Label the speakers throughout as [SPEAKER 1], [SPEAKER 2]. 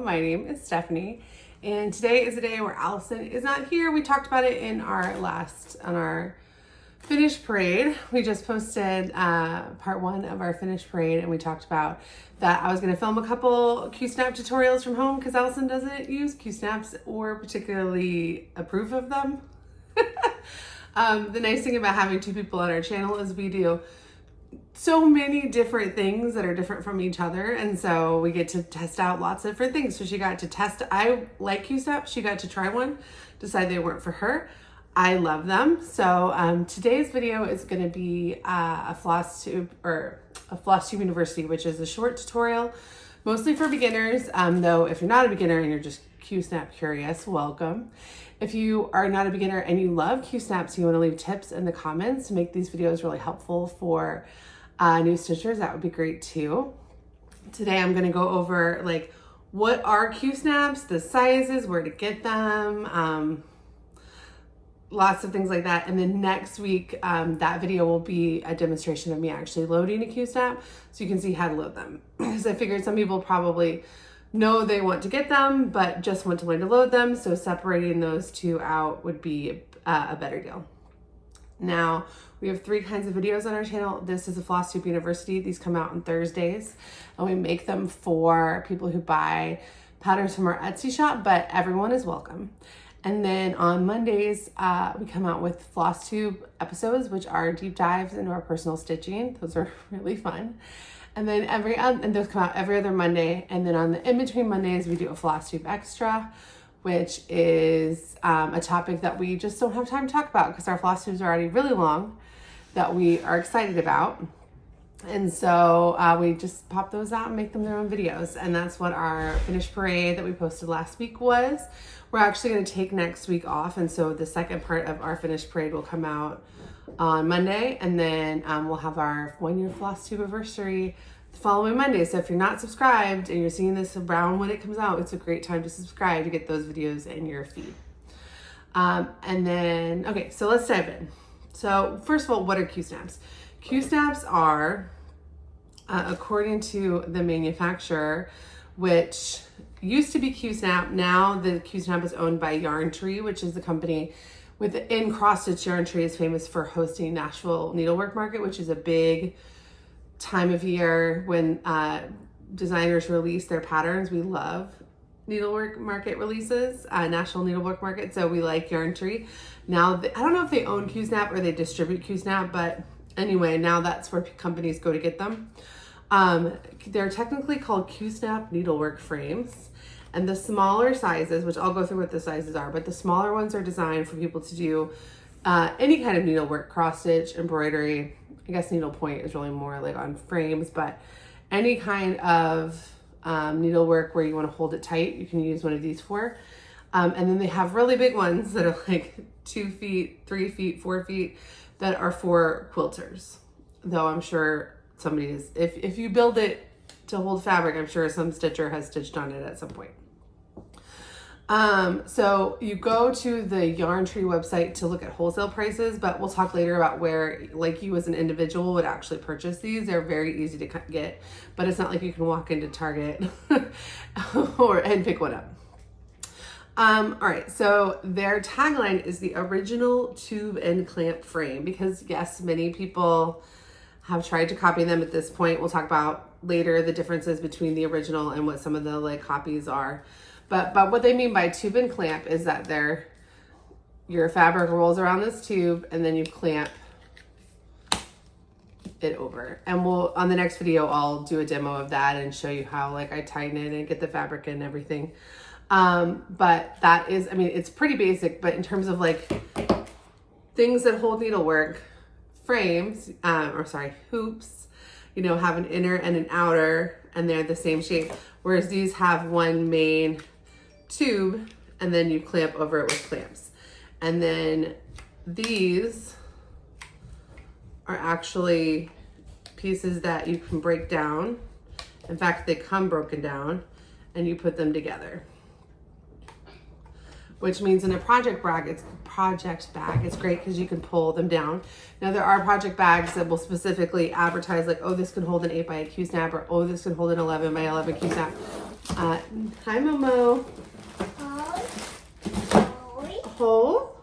[SPEAKER 1] my name is Stephanie, and today is a day where Allison is not here. We talked about it in our finish parade. We just posted part one of our finish parade, and we talked about that I was going to film a couple Q-Snap tutorials from home because Allison doesn't use Q-Snaps or particularly approve of them. The nice thing about having two people on our channel is we do so many different things that are different from each other, and so we get to test out lots of different things. So she got to test, I like Q-Snaps, she got to try one, decide they weren't for her. I love them. So today's video is going to be a Flosstube University, which is a short tutorial mostly for beginners, though if you're not a beginner and you're just Q-Snap curious, welcome. If you are not a beginner and you love Q-Snaps, you want to leave tips in the comments to make these videos really helpful for new stitchers, that would be great too. Today I'm going to go over like what are Q-Snaps, the sizes, where to get them, lots of things like that. And then next week, that video will be a demonstration of me actually loading a Q-Snap so you can see how to load them. Because I figured some people probably know they want to get them, but just want to learn to load them. So separating those two out would be a better deal. Now, we have 3 kinds of videos on our channel. This is a Flosstube University. These come out on Thursdays, and we make them for people who buy patterns from our Etsy shop, but everyone is welcome. And then on Mondays, we come out with Flosstube episodes, which are deep dives into our personal stitching. Those are really fun. And then and those come out every other Monday. And then on the in-between Mondays, we do a Flosstube Extra, which is a topic that we just don't have time to talk about because our Flosstubes are already really long that we are excited about. And so we just pop those out and make them their own videos. And that's what our finish parade that we posted last week was. We're actually going to take next week off. And so the second part of our finish parade will come out on Monday. And then we'll have our 1-year Flosstube anniversary the following Monday. So if you're not subscribed and you're seeing this around when it comes out, it's a great time to subscribe to get those videos in your feed. And then, okay, so let's dive in. So first of all, what are Q-Snaps? Q-Snaps are, according to the manufacturer, which used to be Q-Snap. Now the Q-Snap is owned by Yarn Tree, which is the company within Cross Stitch. Yarn Tree is famous for hosting Nashville Needlework Market, which is a big time of year when designers release their patterns. We love needlework market releases, National Needlework Market, so we like Yarn Tree. Now, I don't know if they own Q-Snap or they distribute Q-Snap, but anyway, now that's where companies go to get them. They're technically called Q-Snap needlework frames, and the smaller sizes, which I'll go through what the sizes are, but the smaller ones are designed for people to do any kind of needlework, cross stitch, embroidery. I guess needlepoint is really more like on frames, but any kind of needlework where you want to hold it tight, you can use one of these for. And then they have really big ones that are like 2 feet, 3 feet, 4 feet that are for quilters. Though I'm sure somebody is, if you build it to hold fabric, I'm sure some stitcher has stitched on it at some point. So you go to the Yarn Tree website to look at wholesale prices, but we'll talk later about where like you as an individual would actually purchase these. They're very easy to get, but it's not like you can walk into Target and pick one up. All right, so their tagline is the original tube and clamp frame, because yes, many people have tried to copy them at this point. We'll talk about later the differences between the original and what some of the like copies are. But what they mean by tube and clamp is that your fabric rolls around this tube and then you clamp it over. And on the next video, I'll do a demo of that and show you how like I tighten it and get the fabric and everything. But that is, I mean, it's pretty basic, but in terms of like things that hold needlework, frames, hoops, you know, have an inner and an outer, and they're the same shape. Whereas these have one main tube, and then you clamp over it with clamps. And then these are actually pieces that you can break down. In fact, they come broken down, and you put them together. Which means in a project bag, it's great because you can pull them down. Now there are project bags that will specifically advertise like, oh, this can hold an 8x8 Q-Snap, or oh, this can hold an 11x11 Q-Snap. Hi, Momo. Hole.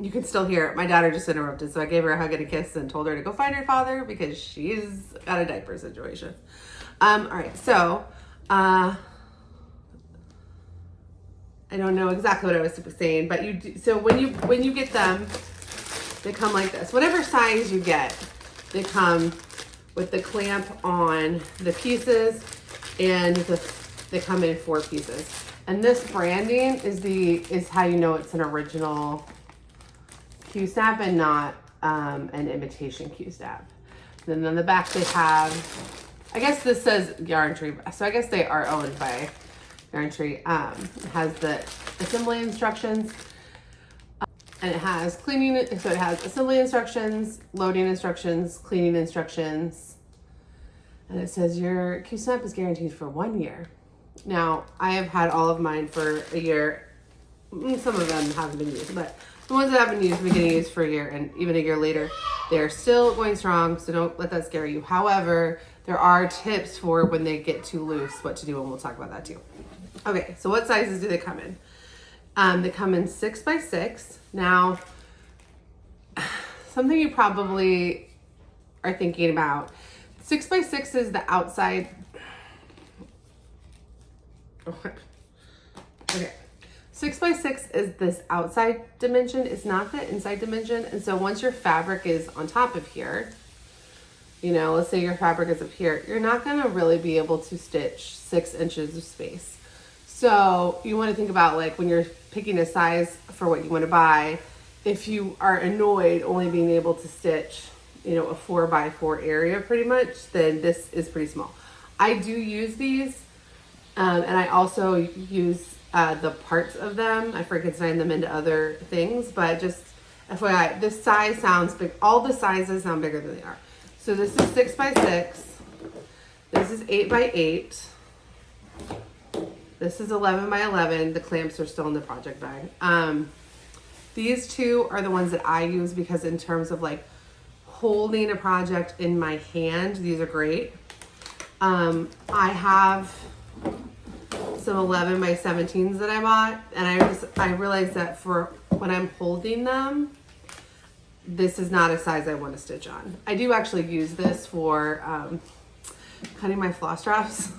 [SPEAKER 1] You can still hear it. My daughter just interrupted, so I gave her a hug and a kiss and told her to go find her father because she's got a diaper situation. All right, so I don't know exactly what I was saying, but you do, so when you get them, they come like this. Whatever size you get, they come with the clamp on the pieces, and they come in 4 pieces. And this branding is how you know it's an original Q-snap and not an imitation Q-snap. Then on the back they have, I guess this says Yarn Tree, so I guess they are owned by Yarn Tree. It has the assembly instructions, and it has cleaning, so it has assembly instructions, loading instructions, cleaning instructions, and it says your Q-snap is guaranteed for 1 year. Now, I have had all of mine for a year. Some of them haven't been used, but the ones that have been used have been getting used for a year, and even a year later, they're still going strong, so don't let that scare you. However, there are tips for when they get too loose, what to do, and we'll talk about that too. Okay, so what sizes do they come in? They come in 6x6. Now, something you probably are thinking about, 6x6 is the outside. Okay. 6x6 is this outside dimension. It's not the inside dimension. And so once your fabric is on top of here, you know, let's say your fabric is up here, you're not going to really be able to stitch 6 inches of space. So you want to think about, like, when you're picking a size for what you want to buy, if you are annoyed only being able to stitch, you know, a 4x4 area pretty much, then this is pretty small. I do use these, and I also use the parts of them. I Frankenstein them into other things, but just FYI, this size sounds big. All the sizes sound bigger than they are. So this is 6x6. This is 8x8. This is 11x11. The clamps are still in the project bag. These two are the ones that I use because in terms of like holding a project in my hand, these are great. I have some 11x17s that I bought, and I realized that for when I'm holding them, this is not a size I want to stitch on. I do actually use this for cutting my floss drops.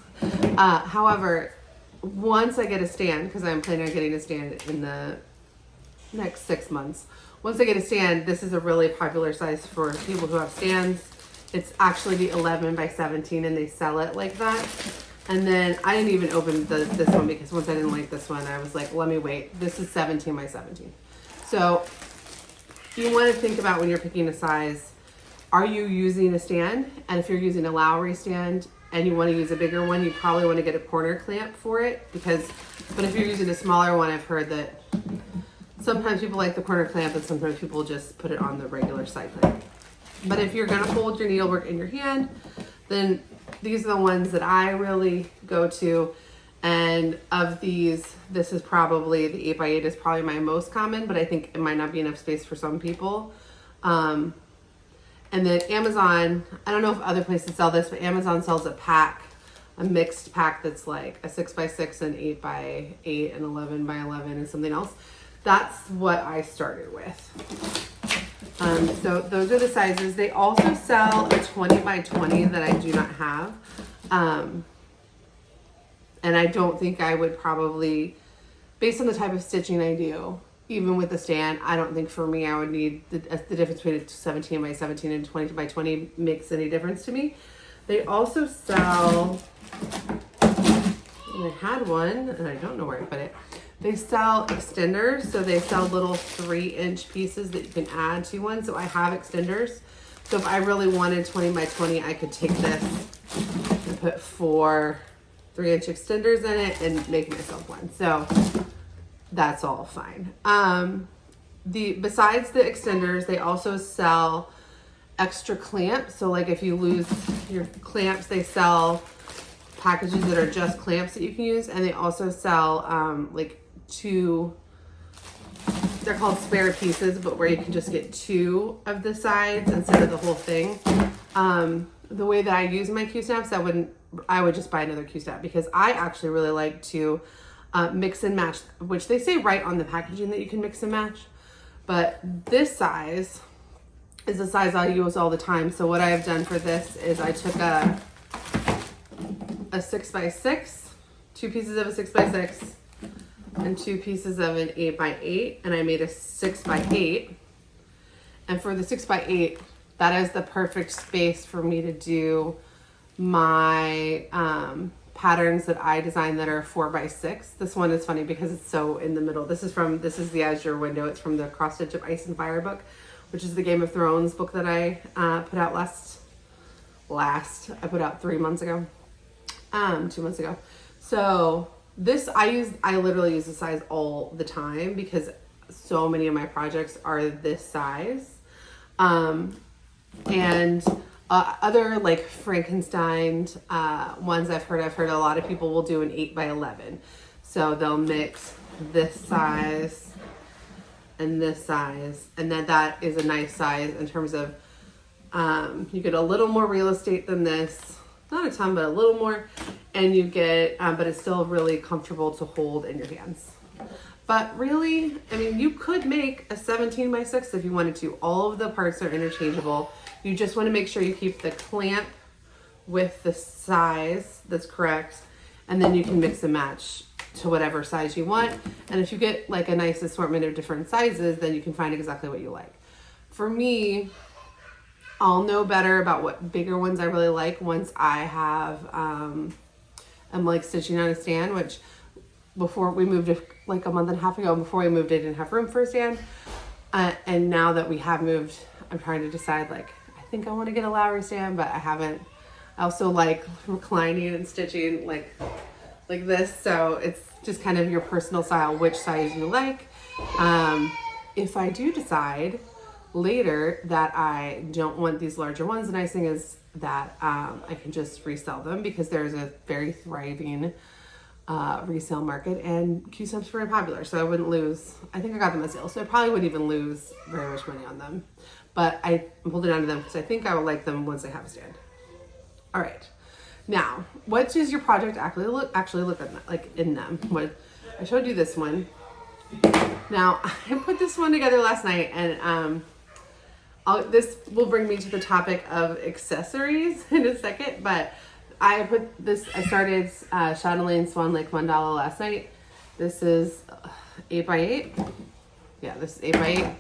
[SPEAKER 1] However, once I get a stand, because I'm planning on getting a stand in the next 6 months, once I get a stand, this is a really popular size for people who have stands. It's actually the 11x17, and they sell it like that. And then I didn't even open this one because once I didn't like this one, I was like, let me wait. This is 17x17. So you want to think about when you're picking a size, are you using a stand? And if you're using a Lowry stand and you want to use a bigger one, you probably want to get a corner clamp for it but if you're using a smaller one, I've heard that sometimes people like the corner clamp and sometimes people just put it on the regular side clamp. But if you're going to hold your needlework in your hand, then these are the ones that I really go to. And of these, this is probably, the 8x8 is probably my most common, but I think it might not be enough space for some people. And then Amazon, I don't know if other places sell this, but Amazon sells a pack, a mixed pack that's like a 6x6 and 8x8 and 11x11 and something else. That's what I started with. So those are the sizes. They also sell a 20x20 that I do not have. And I don't think I would probably, based on the type of stitching I do, even with the stand, I don't think for me I would need the difference between a 17x17 and 20x20 makes any difference to me. They also sell, and I had one and I don't know where I put it. They sell extenders, so they sell little 3-inch pieces that you can add to one. So I have extenders. So if I really wanted 20x20, I could take this and put 4 3-inch extenders in it and make myself one. So that's all fine. Besides the extenders, they also sell extra clamps. So like if you lose your clamps, they sell packages that are just clamps that you can use. And they also sell like 2, they're called spare pieces, but where you can just get 2 of the sides instead of the whole thing. the way that I use my Q-snaps, I would just buy another Q-snap, because I actually really like to mix and match, which they say right on the packaging that you can mix and match. But this size is the size I use all the time. So what I have done for this is I took a 6x6, 2 pieces of a 6x6, and 2 pieces of an 8x8, and I made a 6x8. And for the 6x8, that is the perfect space for me to do my patterns that I designed that are 4x6. This one is funny because it's so in the middle. This is the Azure Window. It's from the Cross Stitch of Ice and Fire book, which is the Game of Thrones book that I put out I put out 3 months ago, 2 months ago. So this I literally use this size all the time because so many of my projects are this size. And other like Frankenstein ones I've heard a lot of people will do an 8x11. So they'll mix this size and this size, and then that is a nice size in terms of you get a little more real estate than this, not a ton, but a little more, and you get but it's still really comfortable to hold in your hands. But really, I mean, you could make a 17x6 if you wanted to. All of the parts are interchangeable. You just want to make sure you keep the clamp with the size that's correct, and then you can mix and match to whatever size you want. And if you get like a nice assortment of different sizes, then you can find exactly what you like. For me, I'll know better about what bigger ones I really like once I have, I'm like stitching on a stand, which before we moved like a month and a half ago, before we moved, I didn't have room for a stand. And now that we have moved, I'm trying to decide, like, I think I want to get a Lowry stand, but I haven't. I also like reclining and stitching like this. So it's just kind of your personal style, which size you like. If I do decide later that I don't want these larger ones, the nice thing is that I can just resell them, because there's a very thriving resale market, and Q-snaps are very popular, so I wouldn't lose. I think I got them at sale, so I probably wouldn't even lose very much money on them, but I'm holding on to them because I think I will like them once I have a stand. All right, now what does your project actually look like in them? What I showed you this one. Now I put this one together last night, and this will bring me to the topic of accessories in a second, but I started Chatelaine Swan Lake Mandala last night. This is 8x8. Yeah, this is 8x8.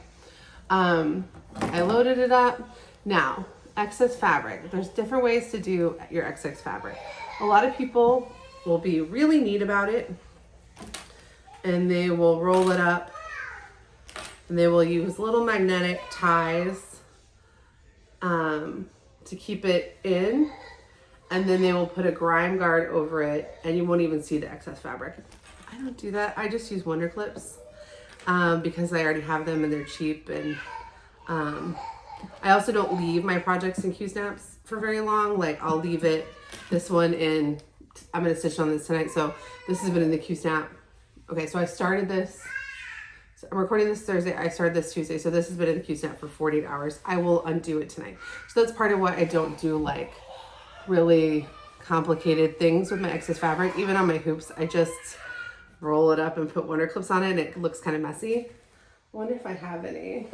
[SPEAKER 1] I loaded it up. Now, excess fabric. There's different ways to do your excess fabric. A lot of people will be really neat about it, and they will roll it up, and they will use little magnetic ties to keep it in. And then they will put a grime guard over it, and you won't even see the excess fabric. I don't do that. I just use Wonder Clips because I already have them and they're cheap. And I also don't leave my projects in Q-snaps for very long. Like, I'll leave it, this one in, I'm going to stitch on this tonight. So this has been in the Q-snap. Okay, so I started this. So I'm recording this Thursday. I started this Tuesday. So this has been in the Q-snap for 48 hours. I will undo it tonight. So that's part of why I don't do like really complicated things with my excess fabric. Even on my hoops, I just roll it up and put Wonder Clips on it, and it looks kind of messy. I wonder if I have any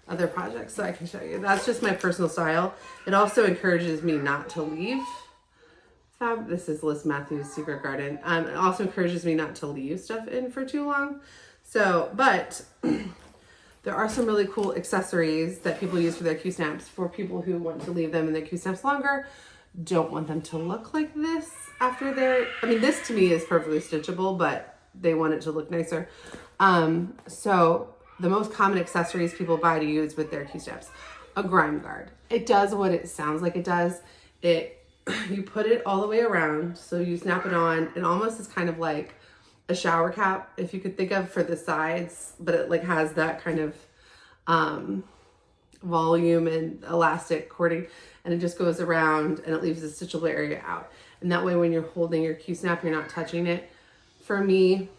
[SPEAKER 1] other projects so I can show you. That's just my personal style. It also encourages me not to leave this is Liz Matthews' Secret Garden. It also encourages me not to leave stuff in for too long. So, but there are some really cool accessories that people use for their Q-snaps for people who want to leave them in their Q-snaps longer, don't want them to look like this after this to me is perfectly stitchable, but they want it to look nicer. So the most common accessories people buy to use with their Q-snaps, a grime guard. It does what it sounds like it does. You put it all the way around, so you snap it on, and almost is kind of like a shower cap, if you could think of, for the sides, but it like has that kind of volume and elastic cording, and it just goes around and it leaves the stitchable area out. And that way when you're holding your Q-snap, you're not touching it. For me,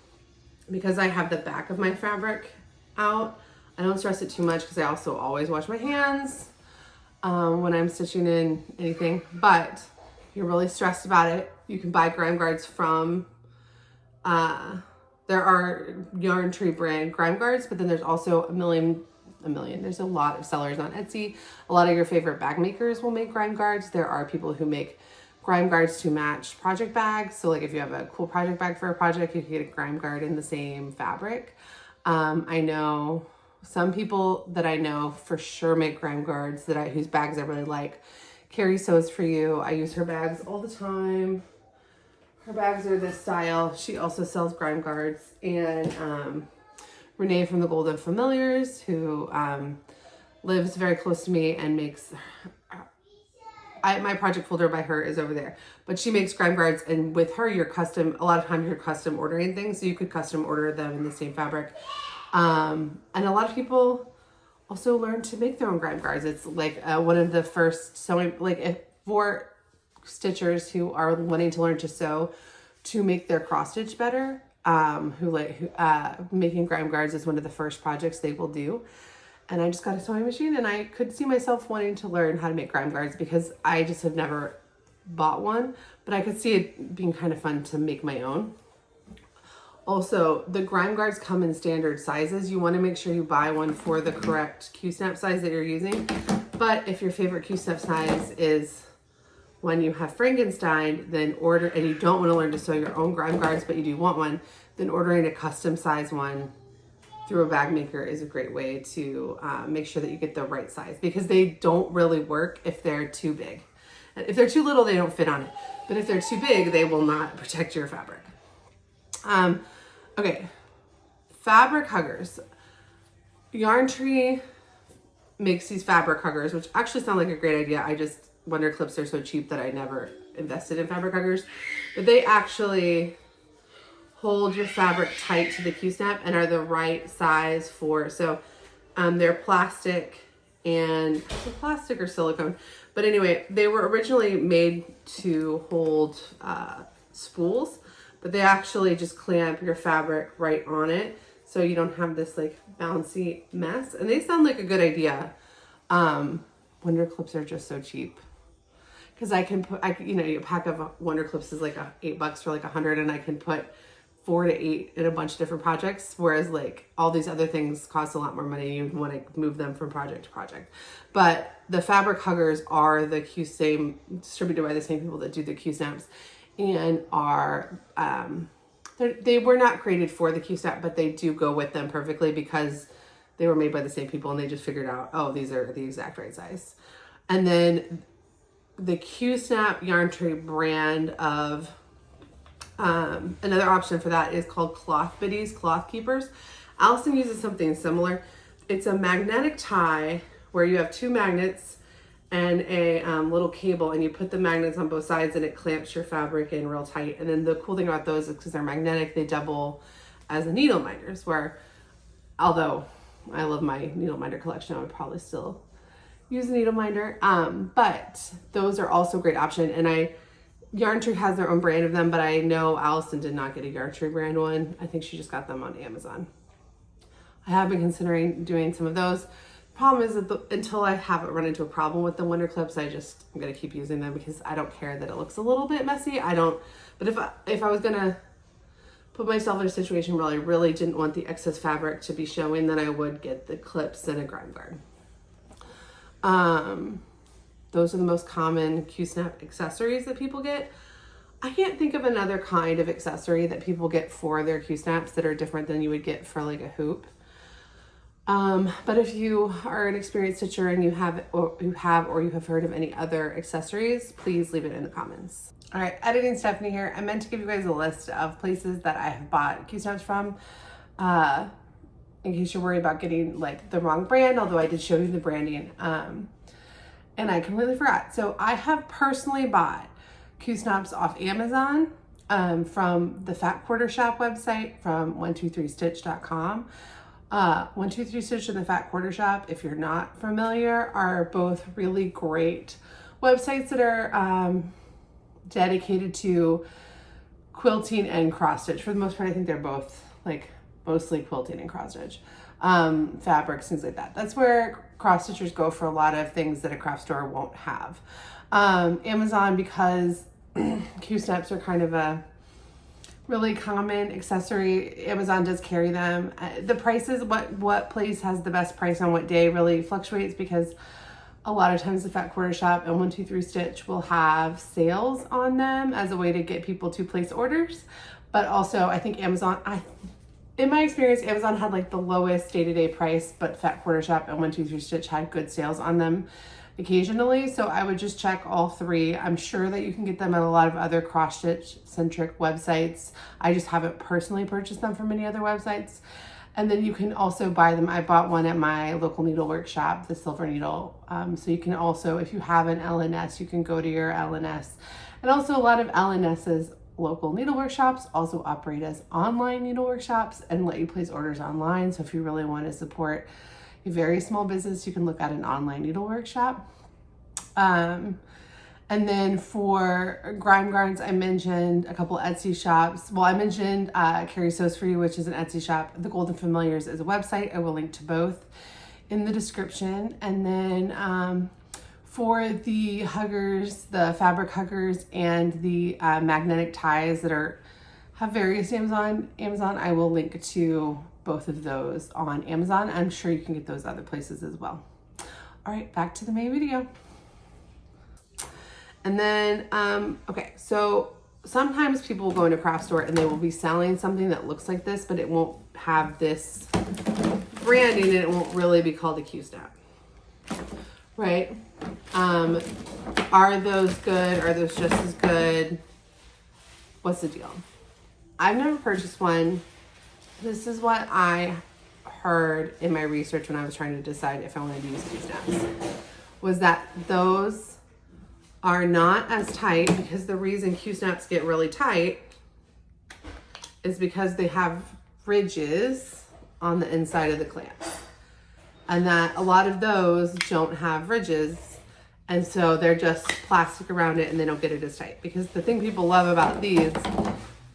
[SPEAKER 1] because I have the back of my fabric out, I don't stress it too much because I also always wash my hands. when I'm stitching in anything. But if you're really stressed about it, you can buy Grime Guards from, there are Yarn Tree brand Grime Guards, but then there's also a million, there's a lot of sellers on Etsy. A lot of your favorite bag makers will make Grime Guards. There are people who make Grime Guards to match project bags. So like if you have a cool project bag for a project, you can get a Grime Guard in the same fabric. I know some people that I know for sure make Grime Guards whose bags I really like. Carrie Sews For You. I use her bags all the time. Her bags are this style. She also sells Grime Guards. And Renee from the Golden Familiars, who lives very close to me and makes... my project folder by her is over there. But she makes Grime Guards, and with her, a lot of times you're custom ordering things, so you could custom order them in the same fabric. And a lot of people also learn to make their own Grime Guards. It's like one of the first sewing, for stitchers who are wanting to learn to sew to make their cross stitch better, making Grime Guards is one of the first projects they will do. And I just got a sewing machine, and I could see myself wanting to learn how to make Grime Guards because I just have never bought one, but I could see it being kind of fun to make my own. Also, the Grime Guards come in standard sizes. You want to make sure you buy one for the correct Q-snap size that you're using. But if your favorite Q-snap size is when you have Frankenstein, then and you don't want to learn to sew your own Grime Guards, but you do want one, then ordering a custom size one through a bag maker is a great way to make sure that you get the right size, because they don't really work if they're too big. If they're too little, they don't fit on it. But if they're too big, they will not protect your fabric. Okay, fabric huggers. Yarn Tree makes these fabric huggers, which actually sound like a great idea. Wonder clips are so cheap that I never invested in fabric huggers. But they actually hold your fabric tight to the Q-snap and are the right size they're plastic or silicone. But anyway, they were originally made to hold spools, but they actually just clamp your fabric right on it, so you don't have this like bouncy mess. And they sound like a good idea. Wonder clips are just so cheap, because I can put, a pack of Wonder clips is like $8 for like 100, and I can put 4 to 8 in a bunch of different projects, whereas like all these other things cost a lot more money. You want to move them from project to project. But the fabric huggers are distributed by the same people that do the Q-snaps, and are they were not created for the Q-snap, but they do go with them perfectly because they were made by the same people, and they just figured out, oh, these are the exact right size. And then the Q-snap Yarn Tree brand of another option for that is called Cloth Biddies, Cloth Keepers. Allison uses something similar. It's a magnetic tie where you have 2 magnets and a little cable, and you put the magnets on both sides, and it clamps your fabric in real tight. And then the cool thing about those is because they're magnetic, they double as the needle minders, where although I love my needle minder collection, I would probably still use a needle minder. But those are also a great option. And Yarn Tree has their own brand of them, but I know Allison did not get a Yarn Tree brand one. I think she just got them on Amazon. I have been considering doing some of those. Problem is that until I haven't run into a problem with the Wonder clips, I'm going to keep using them because I don't care that it looks a little bit messy. But if I was going to put myself in a situation where I really didn't want the excess fabric to be showing, then I would get the clips and a Grime Guard. Those are the most common Q-snap accessories that people get. I can't think of another kind of accessory that people get for their Q-snaps that are different than you would get for like a hoop. But if you are an experienced stitcher and you have heard of any other accessories, please leave it in the comments. All right, Editing Stephanie here. I meant to give you guys a list of places that I have bought Q-snaps from, in case you're worried about getting like the wrong brand, although I did show you the branding, and I completely forgot. So I have personally bought Q-snaps off Amazon, from the Fat Quarter Shop website, from 123stitch.com. 123 Stitch and the Fat Quarter Shop, if you're not familiar, are both really great websites that are dedicated to quilting and cross stitch. For the most part, I think they're both mostly quilting and cross stitch, fabrics, things like that. That's where cross stitchers go for a lot of things that a craft store won't have. Amazon, because Q-snaps are kind of a really common accessory, Amazon does carry them. The prices, what place has the best price on what day really fluctuates, because a lot of times the Fat Quarter Shop and 123 Stitch will have sales on them as a way to get people to place orders. But also I think Amazon, in my experience, Amazon had like the lowest day-to-day price, but Fat Quarter Shop and 123 Stitch had good sales on them occasionally. So I would just check all three. I'm sure that you can get them at a lot of other cross stitch centric websites. I just haven't personally purchased them from any other websites. And then you can also buy them. I bought one at my local needlework shop, the Silver Needle. So you can also, if you have an LNS, you can go to your LNS. And also a lot of LNS's local needlework shops also operate as online needlework shops and let you place orders online. So if you really want to support a very small business, you can look at an online needlework shop. And then for Grime Guards, I mentioned a couple Etsy shops. Well, I mentioned Carrie Sews For You, which is an Etsy shop. The Golden Familiars is a website. I will link to both in the description. And then for the huggers, the fabric huggers and the magnetic ties that have various names on Amazon, I will link to both of those on Amazon. I'm sure you can get those other places as well. All right, back to the main video. And then, okay, so sometimes people will go into a craft store and they will be selling something that looks like this, but it won't have this branding and it won't really be called a Q-snap, right? Are those good? Are those just as good? What's the deal? I've never purchased one. This is what I heard in my research when I was trying to decide if I wanted to use Q-snaps, was that those are not as tight, because the reason Q-snaps get really tight is because they have ridges on the inside of the clamps, and that a lot of those don't have ridges, and so they're just plastic around it and they don't get it as tight. Because the thing people love about these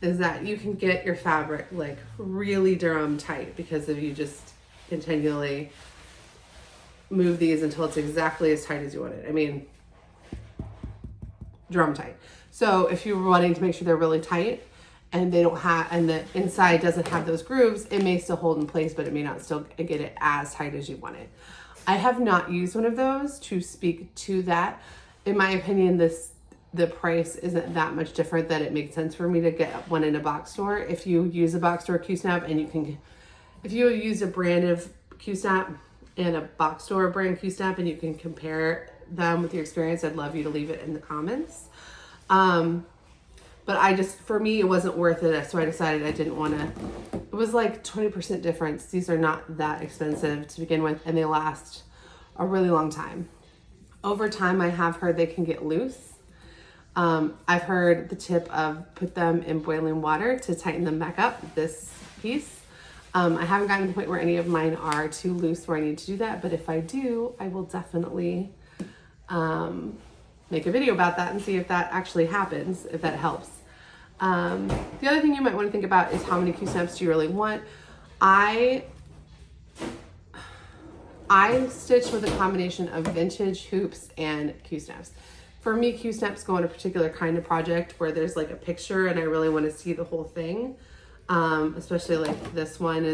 [SPEAKER 1] is that you can get your fabric like really Durham tight, because if you just continually move these until it's exactly as tight as you want it. I mean, drum tight. So if you're wanting to make sure they're really tight and they don't have, and the inside doesn't have those grooves, it may still hold in place, but it may not still get it as tight as you want it. I have not used one of those to speak to that. In my opinion, the price isn't that much different that it makes sense for me to get one in a box store. If you use a box store Q-snap and if you use a brand of Q-snap and a box store brand Q-snap and you can compare them with your experience, I'd love you to leave it in the comments. But for me, it wasn't worth it. So I decided I didn't want to. It was like 20% difference. These are not that expensive to begin with, and they last a really long time. Over time, I have heard they can get loose. I've heard the tip of put them in boiling water to tighten them back up, this piece. I haven't gotten to the point where any of mine are too loose where I need to do that, but if I do, I will definitely make a video about that and see if that actually happens, if that helps. The other thing you might want to think about is how many Q-snaps do you really want? I stitch with a combination of vintage hoops and Q-snaps. For me, Q-snaps go on a particular kind of project where there's like a picture and I really want to see the whole thing. Especially like this one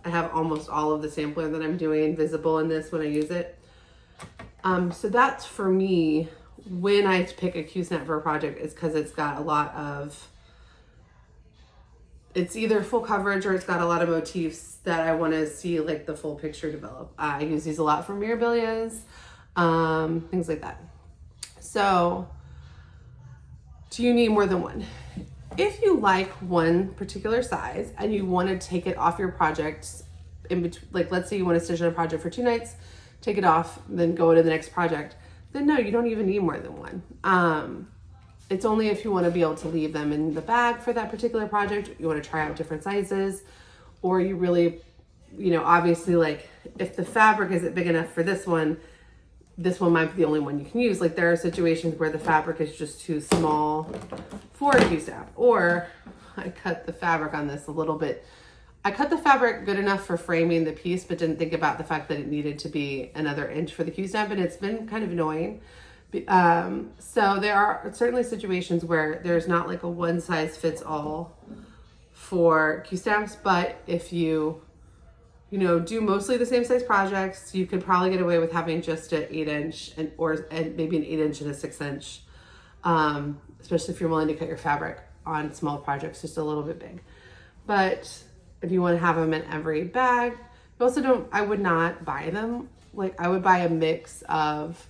[SPEAKER 1] I have almost all of the sampler that I'm doing visible in this when I use it. So that's for me, when I pick a Q-snap for a project, is because it's got a lot of, it's either full coverage or it's got a lot of motifs that I want to see like the full picture develop. I use these a lot for mirabilias, things like that. So do you need more than one? If you like one particular size and you want to take it off your project in between, like let's say you want to stitch on a project for 2 nights, take it off, then go to the next project, then no, you don't even need more than one. It's only if you want to be able to leave them in the bag for that particular project, you want to try out different sizes, or you really, obviously like if the fabric isn't big enough for this one might be the only one you can use. Like there are situations where the fabric is just too small for a Q-snap, or I cut the fabric on this a little bit. I cut the fabric good enough for framing the piece, but didn't think about the fact that it needed to be another inch for the Q-snap, and it's been kind of annoying. So there are certainly situations where there's not like a one size fits all for Q-snaps, but if you do mostly the same size projects, you could probably get away with having just an 8-inch and maybe an 8-inch and a 6-inch, especially if you're willing to cut your fabric on small projects, just a little bit big. But if you want to have them in every bag, you also I would not buy them. Like I would buy a mix of,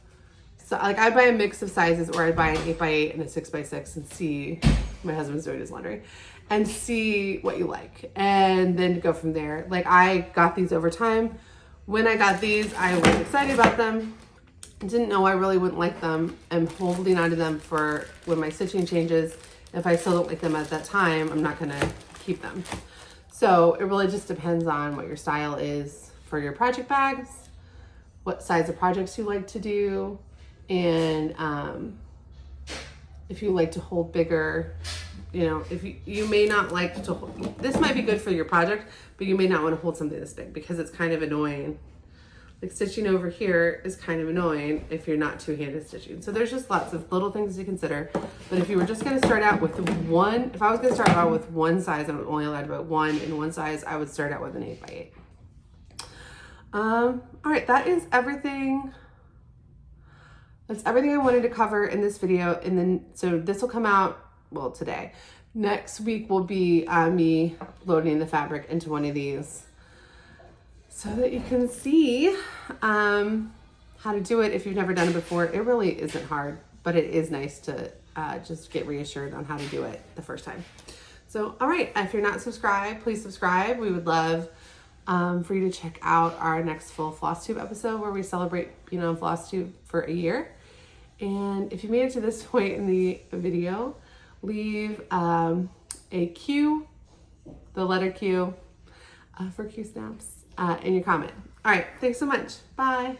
[SPEAKER 1] I'd buy a mix of sizes, or I'd buy an 8x8 and a 6x6 and see, my husband's doing his laundry, and see what you like, and then go from there. Like I got these over time. When I got these, I was excited about them. Didn't know I really wouldn't like them. I'm holding onto them for when my stitching changes. If I still don't like them at that time, I'm not gonna keep them. So it really just depends on what your style is for your project bags, what size of projects you like to do, and if you like to hold bigger, if you may not like to hold, this might be good for your project, but you may not want to hold something this big because it's kind of annoying. Like stitching over here is kind of annoying if you're not two-handed stitching. So there's just lots of little things to consider. But if you were just going to start out with one, if I was going to start out with one size, I'm only allowed about one in one size, I would start out with an 8x8. All right, that is everything. That's everything I wanted to cover in this video. And then, so this will come out, well, today. Next week will be me loading the fabric into one of these so that you can see how to do it if you've never done it before. It really isn't hard, but it is nice to just get reassured on how to do it the first time. So, all right, if you're not subscribed, please subscribe. We would love for you to check out our next full Flosstube episode where we celebrate being on Flosstube for a year. And if you made it to this point in the video, leave a Q, the letter Q, for Q-snaps in your comment. All right, thanks so much. Bye.